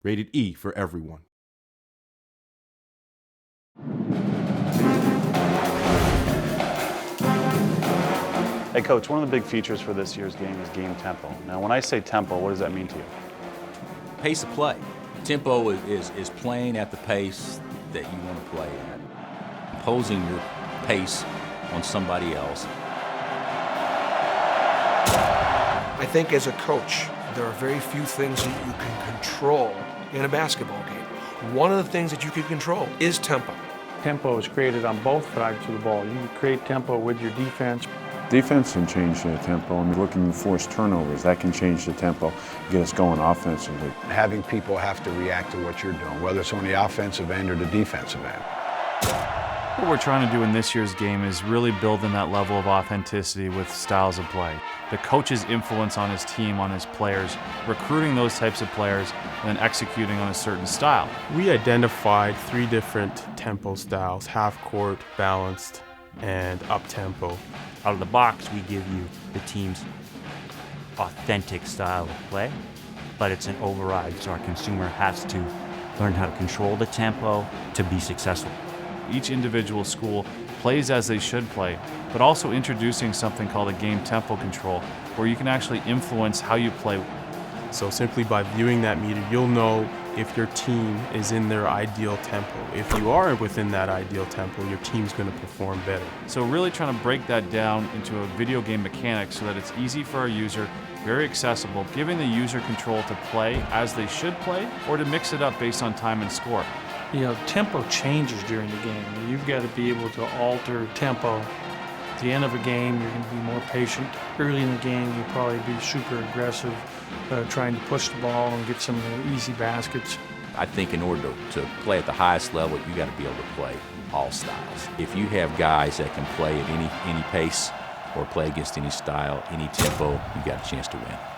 Rated E for everyone. Hey Coach, one of the big features for this year's game is game tempo. Now when I say tempo, what does that mean to you? Pace of play. Tempo is playing at the pace that you want to play at. Imposing your pace on somebody else. I think as a coach, there are very few things that you can control in a basketball game. One of the things that you can control is tempo. Tempo is created on both sides of the ball. You can create tempo with your defense. Defense can change the tempo. I mean, looking to force turnovers, that can change the tempo, get us going offensively. Having people have to react to what you're doing, whether it's on the offensive end or the defensive end. What we're trying to do in this year's game is really build in that level of authenticity with styles of play. The coach's influence on his team, on his players, recruiting those types of players, and then executing on a certain style. We identified 3 different tempo styles: half court, balanced, and up-tempo. Out of the box, we give you the team's authentic style of play, but it's an override, so our consumer has to learn how to control the tempo to be successful. Each individual school plays as they should play, but also introducing something called a game tempo control, where you can actually influence how you play. So simply by viewing that meter, you'll know if your team is in their ideal tempo. If you are within that ideal tempo, your team's going to perform better. So really trying to break that down into a video game mechanic so that it's easy for our user, very accessible, giving the user control to play as they should play, or to mix it up based on time and score. You know, tempo changes during the game. You've got to be able to alter tempo. At the end of a game, you're going to be more patient. Early in the game, you'll probably be super aggressive, trying to push the ball and get some easy baskets. I think in order to play at the highest level, you got to be able to play all styles. If you have guys that can play at any pace or play against any style, any tempo, you got a chance to win.